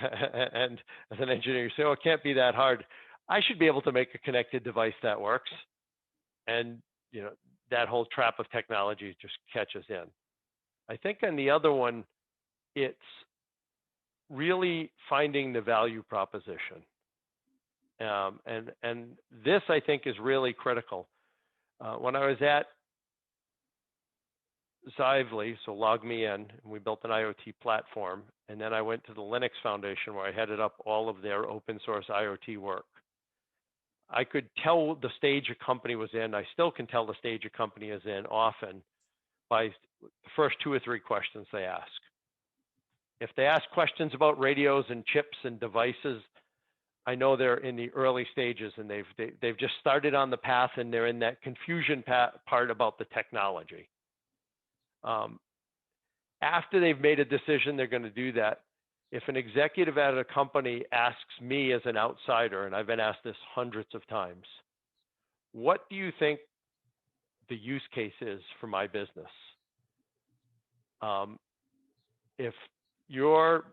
And as an engineer, you say, oh, it can't be that hard. I should be able to make a connected device that works. And, that whole trap of technology just catches in. I think on the other one, it's really finding the value proposition. And this, I think, is really critical. When I was at Xively, so Log Me In, and we built an IoT platform, and then I went to the Linux Foundation where I headed up all of their open source IoT work. I could tell the stage a company was in. I still can tell the stage a company is in often by the first 2 or 3 questions they ask. If they ask questions about radios and chips and devices, I know they're in the early stages and they've just started on the path and they're in that confusion part about the technology. After they've made a decision, they're going to do that. If an executive at a company asks me as an outsider, and I've been asked this hundreds of times, what do you think the use case is for my business? If you're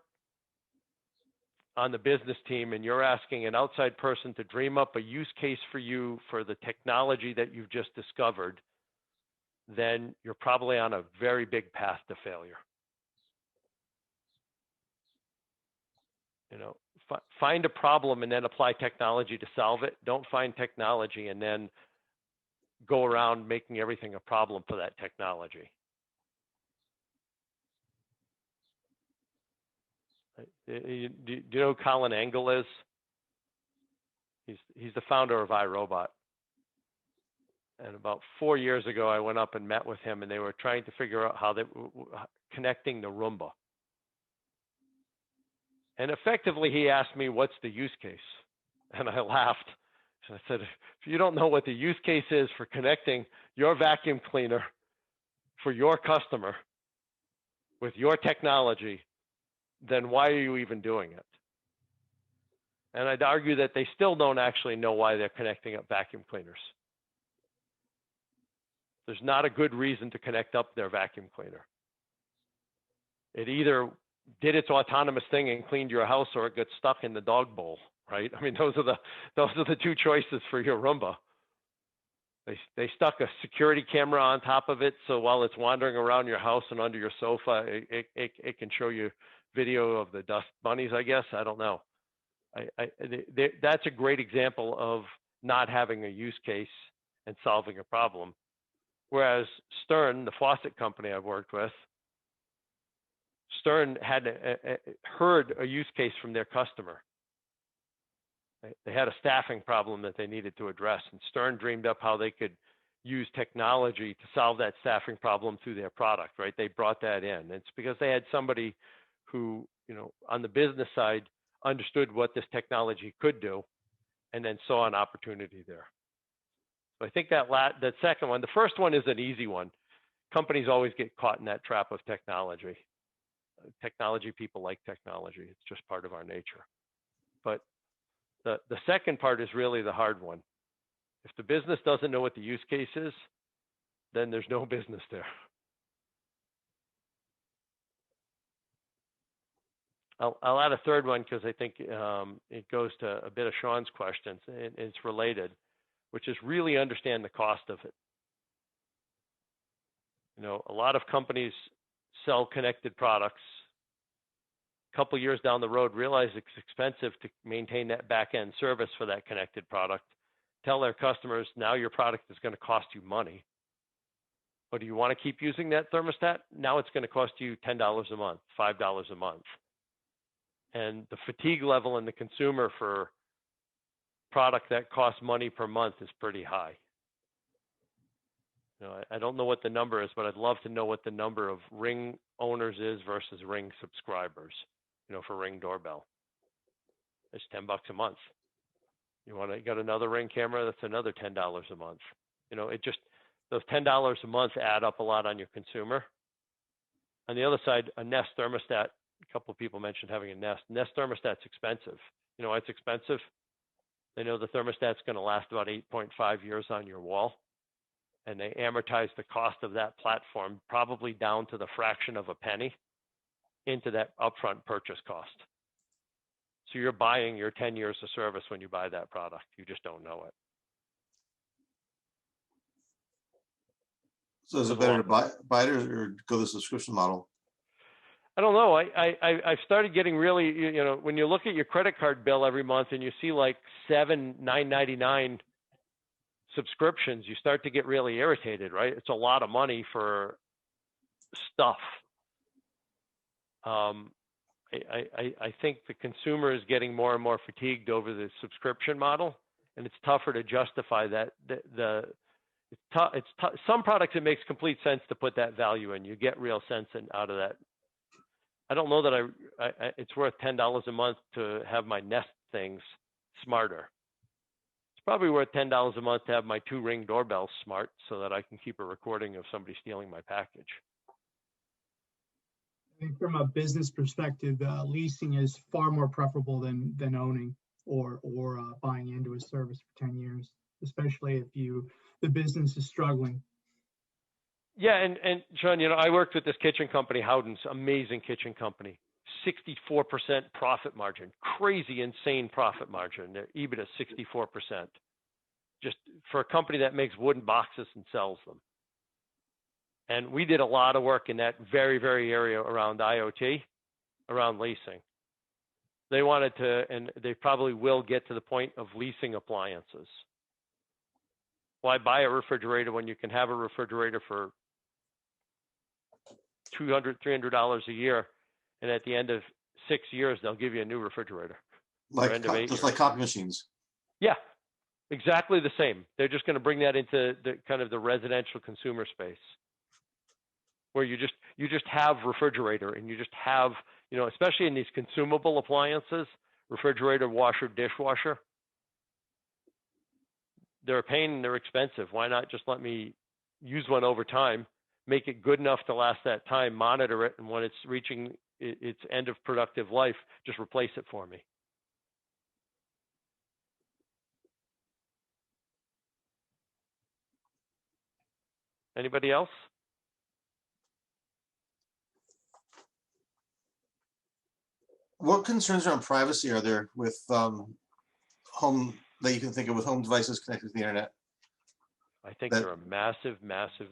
on the business team and you're asking an outside person to dream up a use case for you for the technology that you've just discovered, then you're probably on a very big path to failure. Find a problem and then apply technology to solve it. Don't find technology and then go around making everything a problem for that technology. Do you know who Colin Angle is? He's the founder of iRobot. And about 4 years ago, I went up and met with him, and they were trying to figure out how they were connecting the Roomba. And effectively, he asked me, what's the use case? And I laughed. And I said, if you don't know what the use case is for connecting your vacuum cleaner for your customer with your technology, then why are you even doing it? And I'd argue that they still don't actually know why they're connecting up vacuum cleaners. There's not a good reason to connect up their vacuum cleaner. It either did its autonomous thing and cleaned your house, or it got stuck in the dog bowl, right? I mean, those are the 2 choices for your Roomba. They stuck a security camera on top of it, so while it's wandering around your house and under your sofa, it can show you video of the dust bunnies, I guess. I don't know. That's a great example of not having a use case and solving a problem. Whereas Stern, the faucet company I've worked with, Stern had heard a use case from their customer. They had a staffing problem that they needed to address, and Stern dreamed up how they could use technology to solve that staffing problem through their product, right? They brought that in. It's because they had somebody who, on the business side, understood what this technology could do and then saw an opportunity there. So I think that second one, the first one is an easy one. Companies always get caught in that trap of technology. technology people like technology. It's just part of our nature. But the second part is really the hard one. If the business doesn't know what the use case is, then there's no business there. I'll add a third one because I think it goes to a bit of Sean's questions, and it's related, which is really understand the cost of it. You know, a lot of companies sell connected products. A couple years down the road, realize it's expensive to maintain that back-end service for that connected product. Tell their customers, now your product is going to cost you money. But do you want to keep using that thermostat? Now it's going to cost you $10 a month, $5 a month. And the fatigue level in the consumer for product that costs money per month is pretty high. You know, I don't know what the number is, but I'd love to know what the number of Ring owners is versus Ring subscribers, you know, for Ring doorbell. It's $10 a month. You want to get another Ring camera, that's another $10 a month. You know, it just, those $10 a month add up a lot on your consumer. On the other side, a Nest thermostat, a couple of people mentioned having a Nest. Nest thermostat's expensive. You know why it's expensive? They know the thermostat's going to last about 8.5 years on your wall. And they amortize the cost of that platform probably down to the fraction of a penny into that upfront purchase cost. So you're buying your 10 years of service when you buy that product. You just don't know it. So is it better to buy it or go the subscription model? I don't know. I've started getting really, you know, when you look at your credit card bill every month and you see like $9.99 subscriptions, you start to get really irritated, right? It's a lot of money for stuff. I think the consumer is getting more and more fatigued over the subscription model, and it's tougher to justify that. Some products it makes complete sense to put that value in. You get real sense out of that. I don't know that it's worth $10 a month to have my Nest things smarter. It's probably worth $10 a month to have my 2 Ring doorbells smart so that I can keep a recording of somebody stealing my package. I think from a business perspective, leasing is far more preferable than owning or buying into a service for 10 years, especially if the business is struggling. Yeah, and Sean, you know, I worked with this kitchen company, Howden's, amazing kitchen company, 64% profit margin, crazy, insane profit margin. Their EBIT is 64%, just for a company that makes wooden boxes and sells them. And we did a lot of work in that very, very area around IoT, around leasing. They wanted to, and they probably will get to the point of leasing appliances. Why buy a refrigerator when you can have a refrigerator for $200, $300 a year, and at the end of 6 years, they'll give you a new refrigerator. Just like copy machines. Yeah, exactly the same. They're just going to bring that into the kind of the residential consumer space, where you just have refrigerator, and you just have, you know, especially in these consumable appliances, refrigerator, washer, dishwasher. They're a pain and they're expensive. Why not just let me use one over time, make it good enough to last that time, monitor it, and when it's reaching its end of productive life, just replace it for me. Anybody else? What concerns around privacy are there with home that you can think of with home devices connected to the internet? I think they're a massive.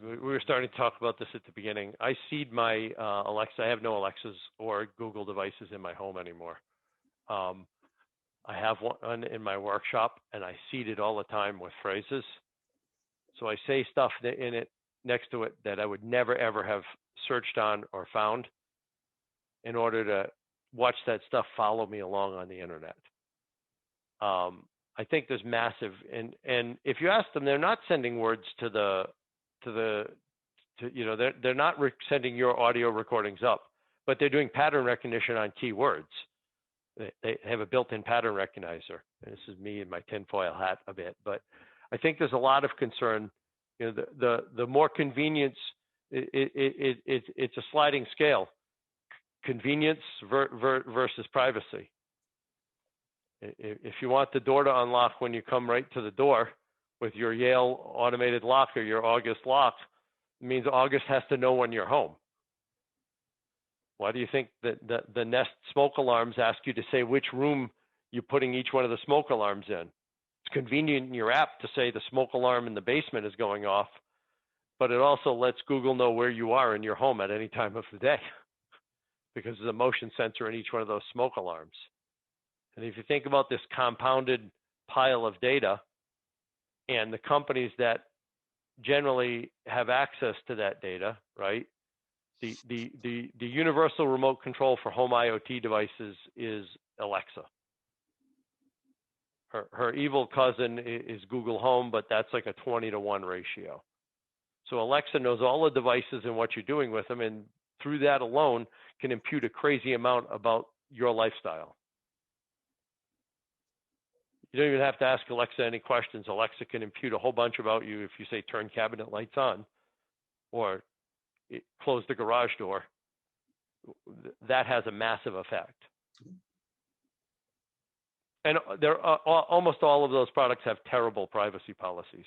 We were starting to talk about this at the beginning. I seed my Alexa. I have no Alexas or Google devices in my home anymore. I have one in my workshop, and I seed it all the time with phrases. So I say stuff in it next to it that I would never ever have searched on or found in order to watch that stuff follow me along on the internet. I think there's massive, and if you ask them, they're not sending words to you know, they're not sending your audio recordings up, but they're doing pattern recognition on keywords. They have a built-in pattern recognizer. And this is me in my tinfoil hat a bit, but I think there's a lot of concern. You know, the more convenience, it's a sliding scale. convenience versus privacy. If you want the door to unlock when you come right to the door with your Yale automated lock or your August lock, it means August has to know when you're home. Why do you think that the Nest smoke alarms ask you to say which room you're putting each one of the smoke alarms in? It's convenient in your app to say the smoke alarm in the basement is going off, but it also lets Google know where you are in your home at any time of the day because there's a motion sensor in each one of those smoke alarms. And if you think about this compounded pile of data and the companies that generally have access to that data, right? The universal remote control for home IoT devices is Alexa. Her evil cousin is Google Home, but that's like a 20-to-1 ratio. So Alexa knows all the devices and what you're doing with them, and through that alone can impute a crazy amount about your lifestyle. You don't even have to ask Alexa any questions. Alexa can impute a whole bunch about you if you say turn cabinet lights on or close the garage door. That has a massive effect. And almost all of those products have terrible privacy policies.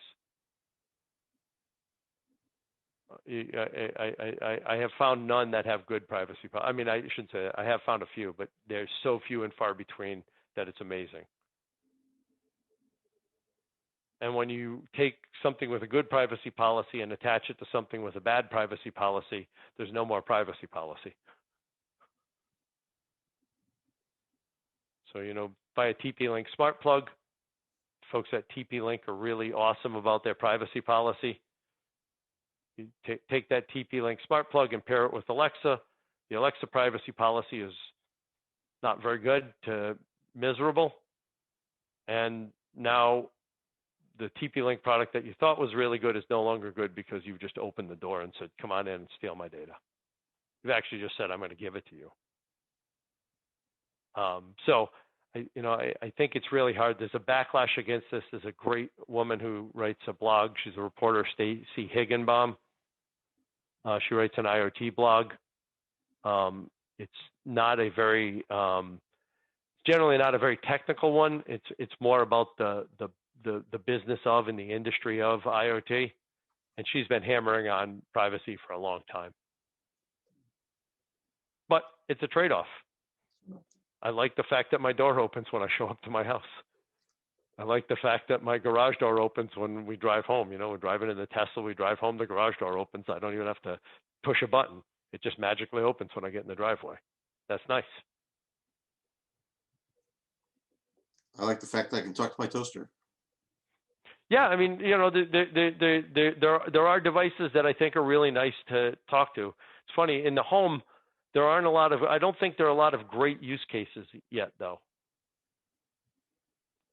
I have found none that have good privacy. I mean, I shouldn't say that. I have found a few, but they're so few and far between that it's amazing. And when you take something with a good privacy policy and attach it to something with a bad privacy policy, there's no more privacy policy. So, you know, buy a TP-Link smart plug. Folks at TP-Link are really awesome about their privacy policy. You take that TP-Link smart plug and pair it with Alexa. The Alexa privacy policy is not very good to miserable. And now the TP-Link product that you thought was really good is no longer good because you've just opened the door and said, come on in and steal my data. You've actually just said, I'm going to give it to you. So, I think it's really hard. There's a backlash against this. There's a great woman who writes a blog. She's a reporter, Stacy Higginbaum. She writes an IoT blog. It's not a very, generally not a very technical one. It's more about the business of and the industry of IoT. And she's been hammering on privacy for a long time. But it's a trade-off. I like the fact that my door opens when I show up to my house. I like the fact that my garage door opens when we drive home. You know, we're driving in the Tesla, we drive home, the garage door opens. I don't even have to push a button. It just magically opens when I get in the driveway. That's nice. I like the fact that I can talk to my toaster. Yeah, I mean, you know, there are devices that I think are really nice to talk to. It's funny, in the home, there aren't a lot of, I don't think there are a lot of great use cases yet, though.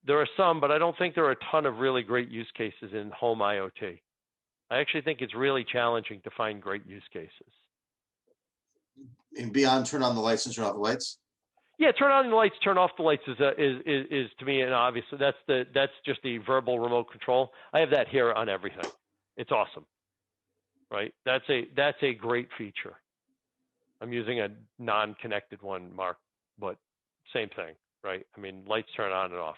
There are some, but I don't think there are a ton of really great use cases in home IoT. I actually think it's really challenging to find great use cases. And beyond turn on the lights and turn off the lights? Yeah, turn on the lights, turn off the lights is to me, and obviously that's just the verbal remote control. I have that here on everything. It's awesome, right? That's a great feature. I'm using a non-connected one, Mark, but same thing, right? I mean, lights turn on and off.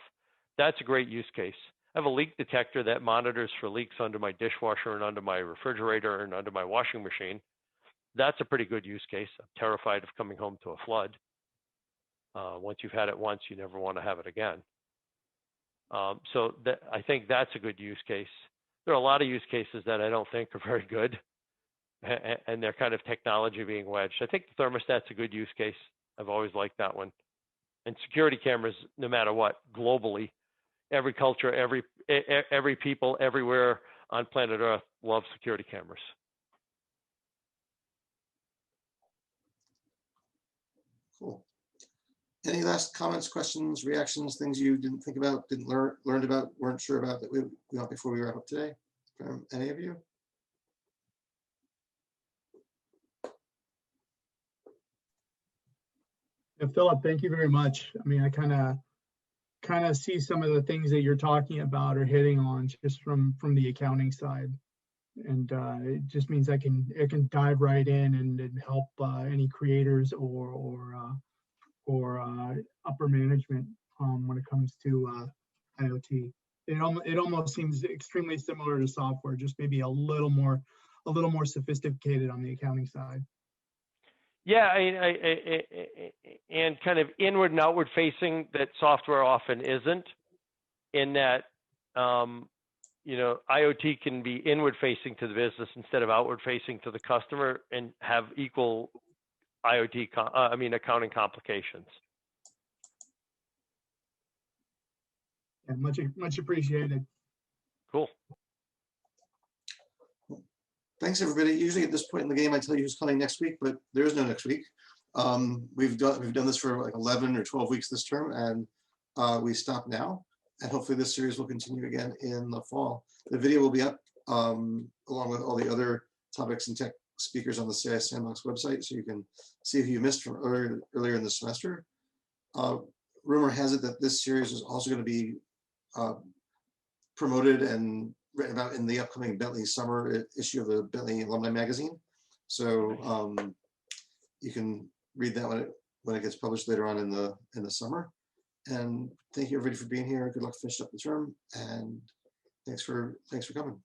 That's a great use case. I have a leak detector that monitors for leaks under my dishwasher and under my refrigerator and under my washing machine. That's a pretty good use case. I'm terrified of coming home to a flood. Once you've had it once, you never want to have it again. So I think that's a good use case. There are a lot of use cases that I don't think are very good, and they're kind of technology being wedged. I think the thermostat's a good use case. I've always liked that one. And security cameras, no matter what, globally, every culture, every people, everywhere on planet Earth love security cameras. Cool. Any last comments, questions, reactions, things you didn't think about, didn't learned about, weren't sure about that we want before we wrap up today from any of you? Yeah, Philip, thank you very much. I mean, I kind of see some of the things that you're talking about or hitting on just from the accounting side. And it just means I can dive right in and help any creators or upper management when it comes to IoT. It almost seems extremely similar to software, just maybe a little more sophisticated on the accounting side. Yeah, and kind of inward and outward facing that software often isn't, in that, you know, IoT can be inward facing to the business instead of outward facing to the customer and have equal accounting complications. Yeah, much appreciated. Cool. Thanks, everybody. Usually at this point in the game, I tell you who's coming next week, but there is no next week. We've done this for like 11 or 12 weeks this term, and we stop now. And hopefully this series will continue again in the fall. The video will be up along with all the other topics and tech speakers on the CIS Sandbox website, so you can see who you missed from earlier in the semester. Rumor has it that this series is also going to be promoted and written about in the upcoming Bentley summer issue of the Bentley Alumni Magazine. So you can read that when it gets published later on in the summer. And thank you everybody for being here. Good luck finishing up the term, and thanks for coming.